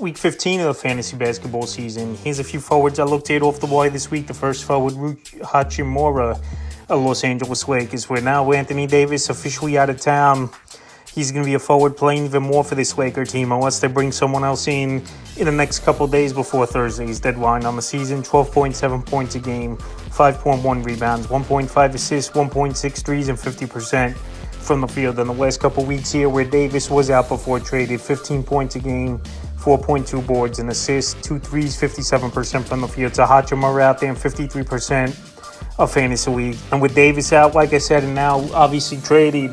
Week 15 of the fantasy basketball season. Here's a few forwards I looked at off the wire this week. The first forward, Hachimura of Los Angeles Lakers, where now Anthony Davis officially out of town. He's going to be a forward playing even more for this Laker team unless they bring someone else in the next couple days before Thursday's deadline on the season. 12.7 points a game, 5.1 rebounds, 1.5 assists, 1.6 threes, and 50% from the field. In the last couple weeks here where Davis was out before traded, 15 points a game, 4.2 boards and assists, 2 threes, 57% from the field. So Hachimura out there in 53% of fantasy league. And with Davis out, like I said, and now obviously traded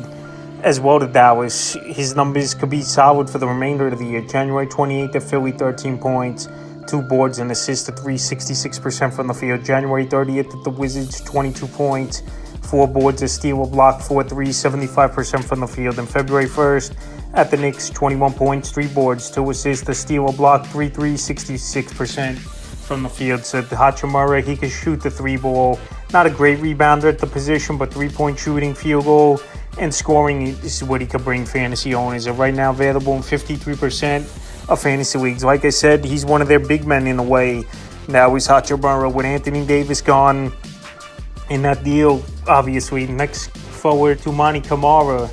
as well to Dallas, his numbers could be solid for the remainder of the year. January 28th at Philly, 13 points, 2 boards and assists, to 3, 66% from the field. January 30th at the Wizards, 22 points, 4 boards, a steal, a block, 4 threes, 75% from the field. And February 1st at the Knicks, 21 points, 3 boards, 2 assists, a steal, a block, 3 threes, 66% from the field. So Hachimura, he can shoot the 3 ball. Not a great rebounder at the position, but 3-point shooting, field goal, and scoring is what he could bring fantasy owners. And right now available in 53% of fantasy leagues. Like I said, he's one of their big men in a way. Now is Hachimura with Anthony Davis gone in that deal. Obviously, next forward, Toumani Camara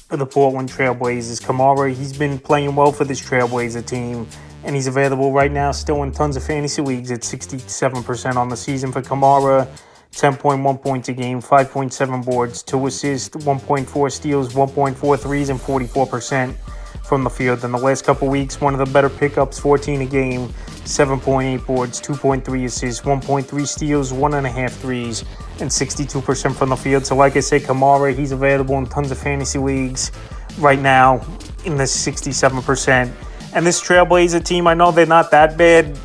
of the Portland Trailblazers. Camara, he's been playing well for this Trailblazer team, and he's available right now still in tons of fantasy leagues at 67% on the season for Camara. 10.1 points a game, 5.7 boards, 2 assists, 1.4 steals, 1.4 threes, and 44% from the field. In the last couple weeks, one of the better pickups, 14 a game, 7.8 boards, 2.3 assists, 1.3 steals, 1.5 threes, and 62% from the field. So like I said, Camara, he's available in tons of fantasy leagues right now in the 67%. And this Trailblazer team, I know they're not that bad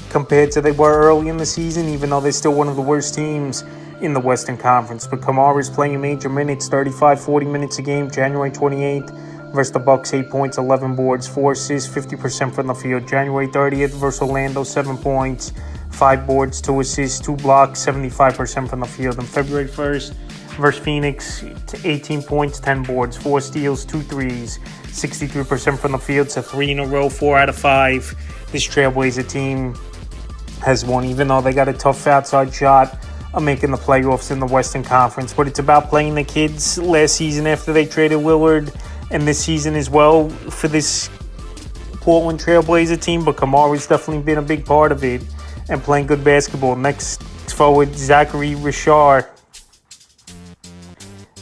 compared to they were early in the season, even though they're still one of the worst teams in the Western Conference. But Camara is playing major minutes, 35, 40 minutes a game. January 28th versus the Bucks, 8 points, 11 boards, 4 assists, 50% from the field. January 30th versus Orlando, 7 points, 5 boards, 2 assists, 2 blocks, 75% from the field. And February 1st versus Phoenix, 18 points, 10 boards, 4 steals, 2 threes, 63% from the field. So 3 in a row, 4 out of 5. This Trailblazer team has won, even though they got a tough outside shot of making the playoffs in the Western Conference. But it's about playing the kids last season after they traded Lillard, and this season as well for this Portland Trailblazer team. But Kamara's definitely been a big part of it and playing good basketball. Next forward, Zachary Richard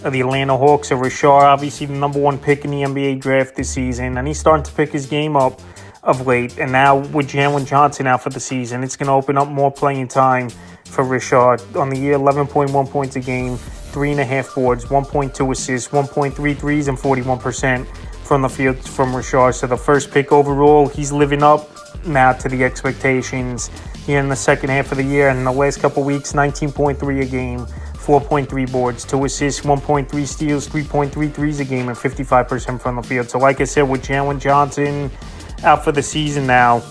of the Atlanta Hawks. So Richard, obviously the number 1 pick in the NBA draft this season, and he's starting to pick his game up of late. And now with Jalen Johnson out for the season, it's going to open up more playing time for Richard. On the year, 11.1 points a game, 3.5 boards, 1.2 assists, 1.3 threes, and 41% from the field from Richard. So the first pick overall, he's living up now to the expectations here in the second half of the year. And in the last couple weeks, 19.3 a game, 4.3 boards, 2 assists, 1.3 steals, 3.3 threes a game, and 55% from the field. So like I said, with Jalen Johnson out for the season now,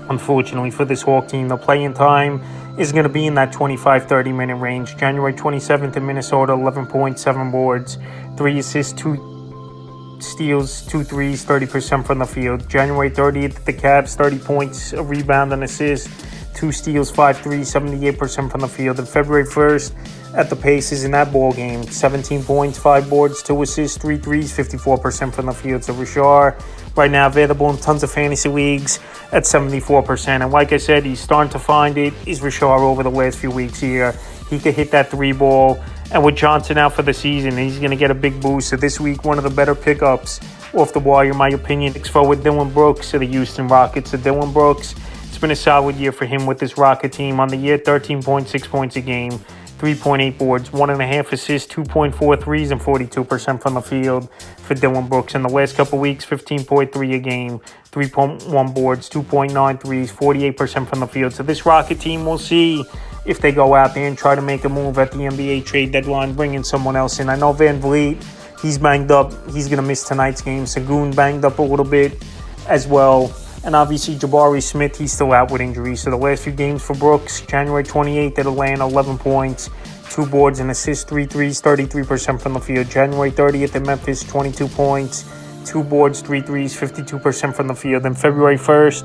unfortunately for this Hawk team, the playing time is going to be in that 25-30 minute range. January 27th in Minnesota, 11.7 boards, 3 assists, 2 steals, 2 threes, 30% from the field. January 30th at the Cavs, 30 points, a rebound and assist, 2 steals, 5 threes, 78% from the field. And February 1st at the Pacers in that ball game, 17 points, 5 boards, 2 assists, 3 threes, 54% from the field. So Richard right now available in tons of fantasy leagues at 74%. And like I said, he's starting to find it. Is Richard over the last few weeks here. He could hit that 3 ball. And with Johnson out for the season, he's going to get a big boost. So this week, one of the better pickups off the wire, in my opinion, is forward Dillon Brooks of the Houston Rockets. So Dillon Brooks, it's been a solid year for him with this Rocket team. On the year, 13.6 points a game, 3.8 boards, 1.5 assists, 2.4 threes, and 42% from the field for Dillon Brooks. In the last couple weeks, 15.3 a game, 3.1 boards, 2.9 threes, 48% from the field. So this Rocket team, we'll see if they go out there and try to make a move at the NBA trade deadline, bringing someone else in. I know Van Vliet, he's banged up. He's going to miss tonight's game. Sengun banged up a little bit as well. And obviously, Jabari Smith, he's still out with injury. So the last few games for Brooks, January 28th at Atlanta, 11 points, 2 boards and assists, 3 threes, 33% from the field. January 30th at Memphis, 22 points, 2 boards, 3 threes, 52% from the field. Then February 1st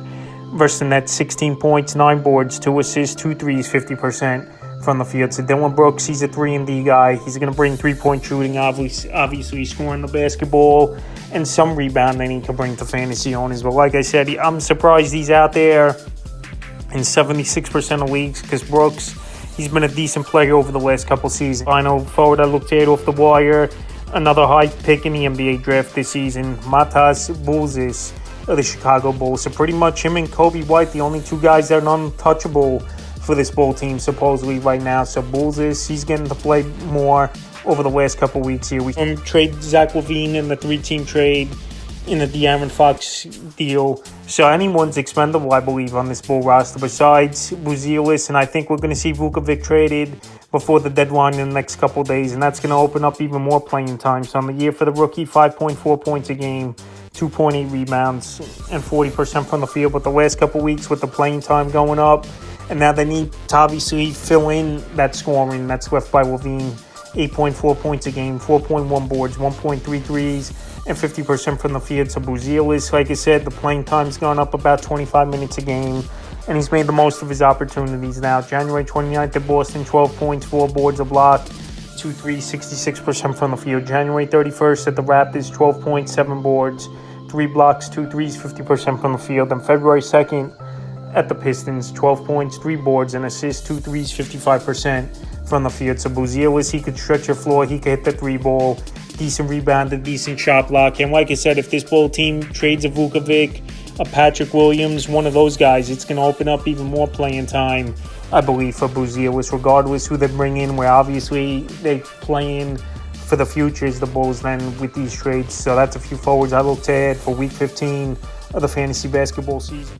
versus the Nets, 16 points, 9 boards, 2 assists, 2 threes, 50% from the field. So Dillon Brooks, he's a 3-and-D guy. He's going to bring three-point shooting, obviously scoring the basketball, and some rebounding he can bring to fantasy owners. But like I said, I'm surprised he's out there in 76% of leagues because Brooks, he's been a decent player over the last couple seasons. Final forward I looked at off the wire, another high pick in the NBA draft this season, Matas Buzelis of the Chicago Bulls. So pretty much him and Kobe White, the only two guys that are untouchable for this Bull team supposedly right now. So Buzelis, he's getting to play more over the last couple weeks here. We trade Zach LaVine in the 3-team trade in the De'Aaron Fox deal. So anyone's expendable, I believe, on this Bull roster besides Buzelis. And I think we're going to see Vukovic traded before the deadline in the next couple days. And that's going to open up even more playing time. So on the year for the rookie, 5.4 points a game, 2.8 rebounds, and 40% from the field. But the last couple weeks with the playing time going up, and now they need to obviously fill in that scoring that's left by LaVine. 8.4 points a game, 4.1 boards, 1.3 threes, and 50% from the field. So Buzelis, like I said, the playing time's gone up about 25 minutes a game, and he's made the most of his opportunities now. January 29th at Boston, 12 points, 4 boards, a block, 2 threes, 66% from the field. January 31st at the Raptors, 12 points, 7 boards, 3 blocks, 2 threes, 50% from the field. And February 2nd at the Pistons, 12 points, 3 boards, and assists, 2 threes, 55% from the field. So Buzelis, he could stretch your floor, he could hit the 3-ball, decent rebounder, decent shot block. And like I said, if this Bull team trades a Vukovic, a Patrick Williams, one of those guys, it's going to open up even more playing time, I believe, for Buzelis, regardless who they bring in, where obviously they play in for the future is the Bulls then with these trades. So that's a few forwards I looked at for Week 15 of the fantasy basketball season.